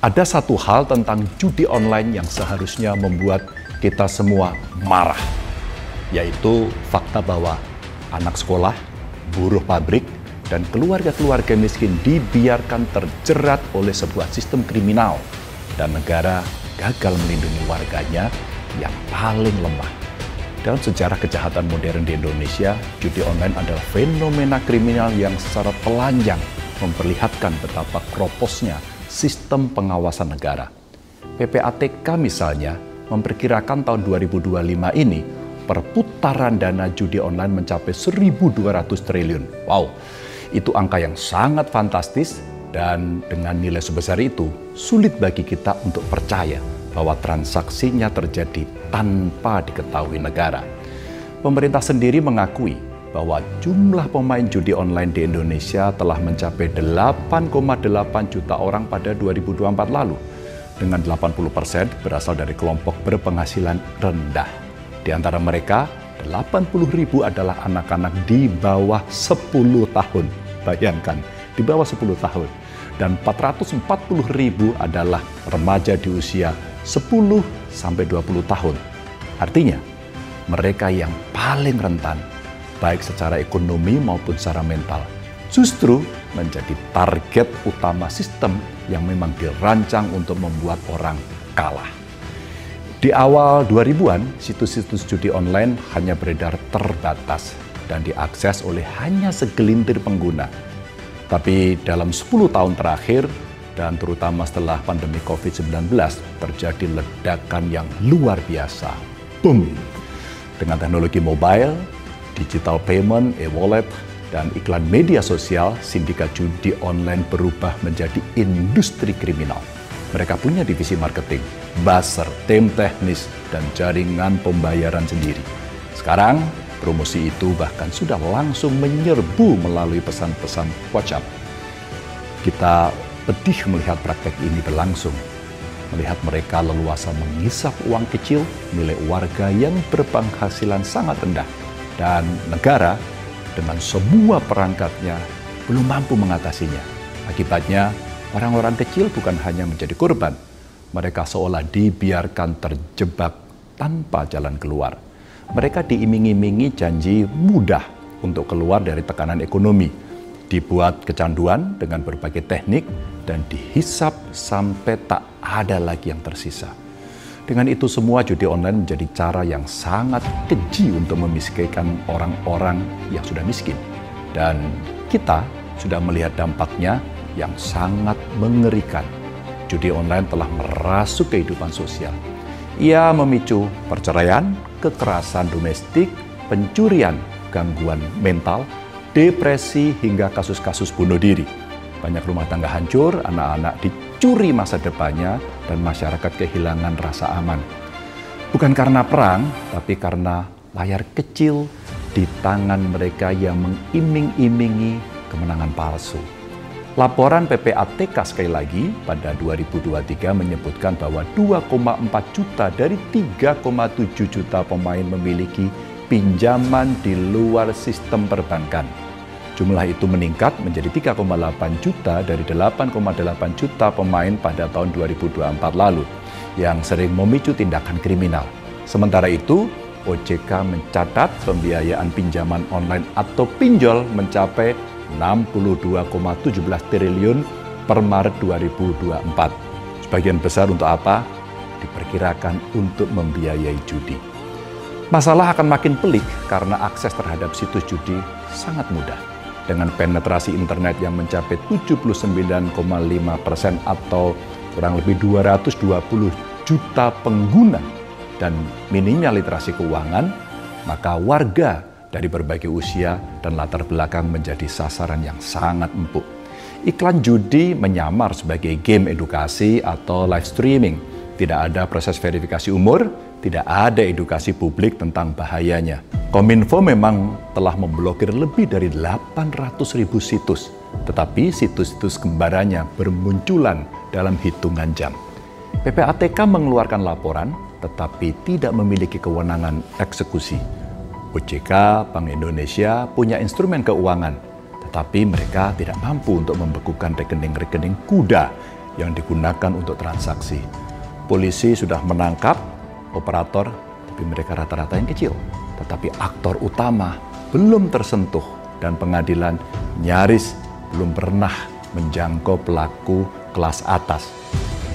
Ada satu hal tentang judi online yang seharusnya membuat kita semua marah, yaitu fakta bahwa anak sekolah, buruh pabrik, dan keluarga-keluarga miskin dibiarkan terjerat oleh sebuah sistem kriminal dan negara gagal melindungi warganya yang paling lemah. Dalam sejarah kejahatan modern di Indonesia, judi online adalah fenomena kriminal yang secara telanjang memperlihatkan betapa kroposnya sistem pengawasan negara. PPATK misalnya memperkirakan tahun 2025 ini perputaran dana judi online mencapai 1.200 triliun. Wow, itu angka yang sangat fantastis, dan dengan nilai sebesar itu sulit bagi kita untuk percaya bahwa transaksinya terjadi tanpa diketahui negara. Pemerintah sendiri mengakui bahwa jumlah pemain judi online di Indonesia telah mencapai 8,8 juta orang pada 2024 lalu, dengan 80% berasal dari kelompok berpenghasilan rendah. Di antara mereka, 80.000 adalah anak-anak di bawah 10 tahun. Bayangkan, di bawah 10 tahun. Dan 440.000 adalah remaja di usia 10-20 tahun. Artinya, mereka yang paling rentan, baik secara ekonomi maupun secara mental, justru menjadi target utama sistem yang memang dirancang untuk membuat orang kalah. Di awal 2000-an, situs-situs judi online hanya beredar terbatas dan diakses oleh hanya segelintir pengguna. Tapi dalam 10 tahun terakhir, dan terutama setelah pandemi COVID-19, terjadi ledakan yang luar biasa. Boom! Dengan teknologi mobile, digital payment, e-wallet, dan iklan media sosial, sindikat judi online berubah menjadi industri kriminal. Mereka punya divisi marketing, buzzer, tim teknis, dan jaringan pembayaran sendiri. Sekarang, promosi itu bahkan sudah langsung menyerbu melalui pesan-pesan WhatsApp. Kita pedih melihat praktek ini berlangsung. Melihat mereka leluasa menghisap uang kecil milik warga yang berpenghasilan sangat rendah. Dan negara dengan semua perangkatnya belum mampu mengatasinya. Akibatnya, orang-orang kecil bukan hanya menjadi korban, mereka seolah dibiarkan terjebak tanpa jalan keluar. Mereka diiming-imingi janji mudah untuk keluar dari tekanan ekonomi, dibuat kecanduan dengan berbagai teknik, dan dihisap sampai tak ada lagi yang tersisa. Dengan itu semua, judi online menjadi cara yang sangat keji untuk memiskinkan orang-orang yang sudah miskin. Dan kita sudah melihat dampaknya yang sangat mengerikan. Judi online telah merasuk kehidupan sosial. Ia memicu perceraian, kekerasan domestik, pencurian, gangguan mental, depresi, hingga kasus-kasus bunuh diri. Banyak rumah tangga hancur, anak-anak dicuri masa depannya, dan masyarakat kehilangan rasa aman. Bukan karena perang, tapi karena layar kecil di tangan mereka yang mengiming-imingi kemenangan palsu. Laporan PPATK sekali lagi pada 2023 menyebutkan bahwa 2,4 juta dari 3,7 juta pemain memiliki pinjaman di luar sistem perbankan. Jumlah itu meningkat menjadi 3,8 juta dari 8,8 juta pemain pada tahun 2024 lalu, yang sering memicu tindakan kriminal. Sementara itu, OJK mencatat pembiayaan pinjaman online atau pinjol mencapai 62,17 triliun per Maret 2024. Sebagian besar untuk apa? Diperkirakan untuk membiayai judi. Masalah akan makin pelik karena akses terhadap situs judi sangat mudah. Dengan penetrasi internet yang mencapai 79,5% atau kurang lebih 220 juta pengguna dan minimnya literasi keuangan, maka warga dari berbagai usia dan latar belakang menjadi sasaran yang sangat empuk. Iklan judi menyamar sebagai game edukasi atau live streaming. Tidak ada proses verifikasi umur, tidak ada edukasi publik tentang bahayanya. Kominfo memang telah memblokir lebih dari 800.000 situs, tetapi situs-situs kembarannya bermunculan dalam hitungan jam. PPATK mengeluarkan laporan, tetapi tidak memiliki kewenangan eksekusi. OJK, Bank Indonesia punya instrumen keuangan, tetapi mereka tidak mampu untuk membekukan rekening-rekening kuda yang digunakan untuk transaksi. Polisi sudah menangkap operator, tapi mereka rata-rata yang kecil. Tetapi aktor utama belum tersentuh dan pengadilan nyaris belum pernah menjangkau pelaku kelas atas.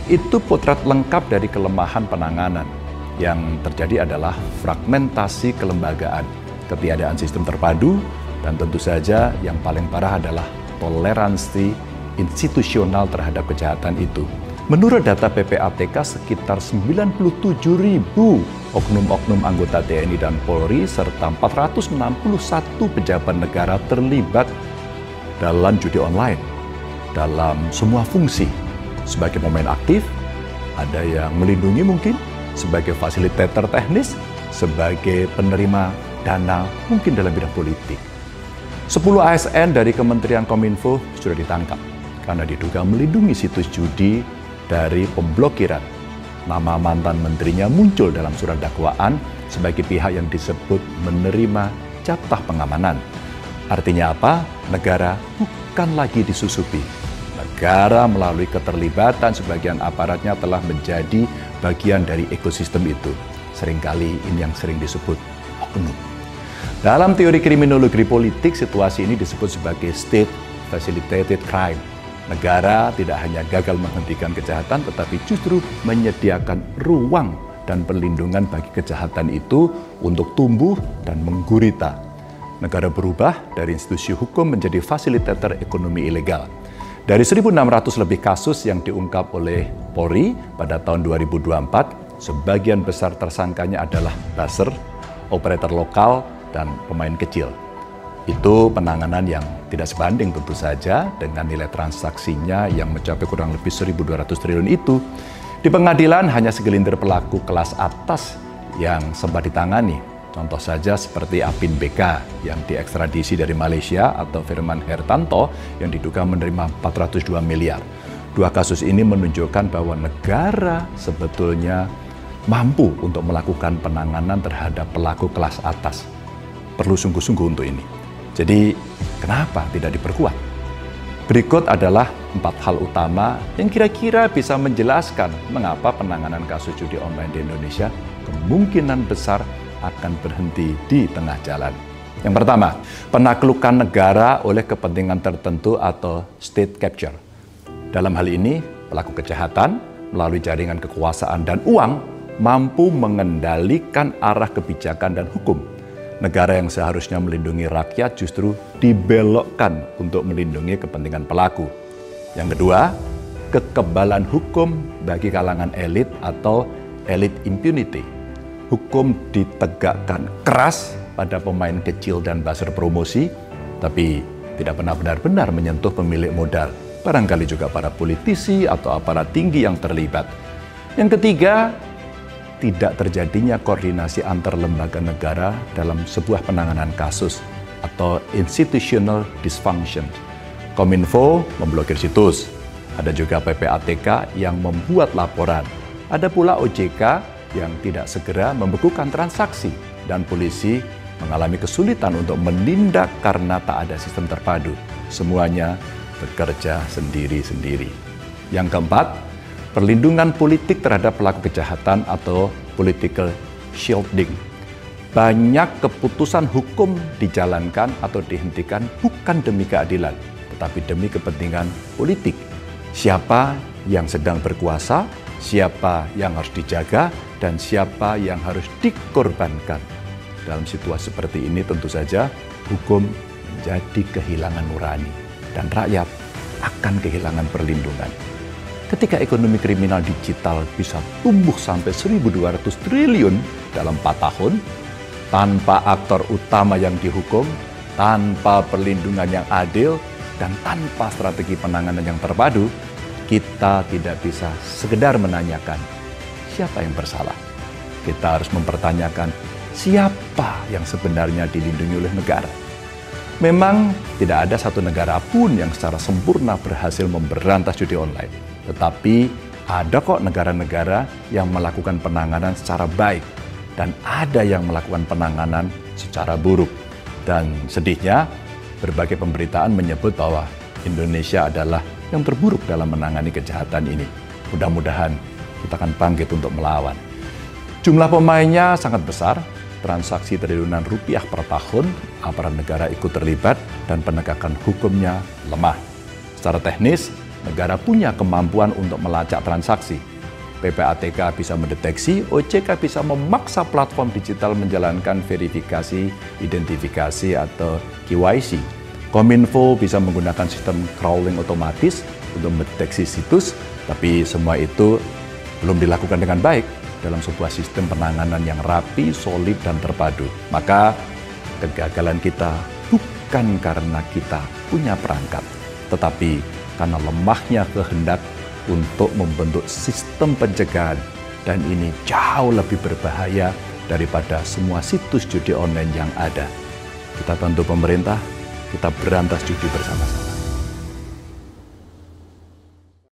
Itu potret lengkap dari kelemahan penanganan. Yang terjadi adalah fragmentasi kelembagaan, ketiadaan sistem terpadu, dan tentu saja yang paling parah adalah toleransi institusional terhadap kejahatan itu. Menurut data PPATK, sekitar 97.000 oknum-oknum anggota TNI dan Polri serta 461 pejabat negara terlibat dalam judi online, dalam semua fungsi. Sebagai pemain aktif, ada yang melindungi mungkin, sebagai fasilitator teknis, sebagai penerima dana mungkin dalam bidang politik. 10 ASN dari Kementerian Kominfo sudah ditangkap karena diduga melindungi situs judi dari pemblokiran. Nama mantan menterinya muncul dalam surat dakwaan sebagai pihak yang disebut menerima jatah pengamanan. Artinya apa? Negara bukan lagi disusupi. Negara melalui keterlibatan sebagian aparatnya telah menjadi bagian dari ekosistem itu. Seringkali ini yang sering disebut oknum. Dalam teori kriminologi politik, situasi ini disebut sebagai state facilitated crime. Negara tidak hanya gagal menghentikan kejahatan, tetapi justru menyediakan ruang dan perlindungan bagi kejahatan itu untuk tumbuh dan menggurita. Negara berubah dari institusi hukum menjadi fasilitator ekonomi ilegal. Dari 1.600 lebih kasus yang diungkap oleh Polri pada tahun 2024, sebagian besar tersangkanya adalah buzzer, operator lokal, dan pemain kecil. Itu penanganan yang tidak sebanding tentu saja dengan nilai transaksinya yang mencapai kurang lebih 1.200 triliun itu. Di pengadilan hanya segelintir pelaku kelas atas yang sempat ditangani. Contoh saja seperti Apin BK yang diekstradisi dari Malaysia atau Firman Hertanto yang diduga menerima 402 miliar. Dua kasus ini menunjukkan bahwa negara sebetulnya mampu untuk melakukan penanganan terhadap pelaku kelas atas. Perlu sungguh-sungguh untuk ini. Jadi, kenapa tidak diperkuat? Berikut adalah 4 hal utama yang kira-kira bisa menjelaskan mengapa penanganan kasus judi online di Indonesia kemungkinan besar akan berhenti di tengah jalan. Yang pertama, penaklukan negara oleh kepentingan tertentu atau state capture. Dalam hal ini, pelaku kejahatan melalui jaringan kekuasaan dan uang mampu mengendalikan arah kebijakan dan hukum. Negara yang seharusnya melindungi rakyat justru dibelokkan untuk melindungi kepentingan pelaku. Yang kedua, kekebalan hukum bagi kalangan elit atau elite impunity. Hukum ditegakkan keras pada pemain kecil dan buzzer promosi, tapi tidak pernah benar-benar menyentuh pemilik modal, barangkali juga para politisi atau aparat tinggi yang terlibat. Yang ketiga, tidak terjadinya koordinasi antar lembaga negara dalam sebuah penanganan kasus atau institutional dysfunction. Kominfo memblokir situs, ada juga PPATK yang membuat laporan, ada pula OJK yang tidak segera membekukan transaksi, dan polisi mengalami kesulitan untuk menindak karena tak ada sistem terpadu. Semuanya bekerja sendiri-sendiri. Yang keempat, perlindungan politik terhadap pelaku kejahatan atau political shielding. Banyak keputusan hukum dijalankan atau dihentikan bukan demi keadilan, tetapi demi kepentingan politik. Siapa yang sedang berkuasa, siapa yang harus dijaga, dan siapa yang harus dikorbankan. Dalam situasi seperti ini tentu saja hukum menjadi kehilangan nurani dan rakyat akan kehilangan perlindungan. Ketika ekonomi kriminal digital bisa tumbuh sampai 1.200 triliun dalam 4 tahun, tanpa aktor utama yang dihukum, tanpa perlindungan yang adil, dan tanpa strategi penanganan yang terpadu, kita tidak bisa sekedar menanyakan siapa yang bersalah. Kita harus mempertanyakan siapa yang sebenarnya dilindungi oleh negara. Memang tidak ada satu negara pun yang secara sempurna berhasil memberantas judi online. Tetapi ada kok negara-negara yang melakukan penanganan secara baik. Dan ada yang melakukan penanganan secara buruk. Dan sedihnya, berbagai pemberitaan menyebut bahwa Indonesia adalah yang terburuk dalam menangani kejahatan ini. Mudah-mudahan kita akan bangkit untuk melawan. Jumlah pemainnya sangat besar, transaksi triliunan rupiah per tahun, aparat negara ikut terlibat, dan penegakan hukumnya lemah. Secara teknis, negara punya kemampuan untuk melacak transaksi. PPATK bisa mendeteksi, OJK bisa memaksa platform digital menjalankan verifikasi, identifikasi, atau KYC. Kominfo bisa menggunakan sistem crawling otomatis untuk mendeteksi situs, tapi semua itu belum dilakukan dengan baik dalam sebuah sistem penanganan yang rapi, solid, dan terpadu. Maka kegagalan kita bukan karena kita punya perangkat, tetapi karena lemahnya kehendak untuk membentuk sistem pencegahan, dan ini jauh lebih berbahaya daripada semua situs judi online yang ada. Kita bantu pemerintah, kita berantas judi bersama-sama.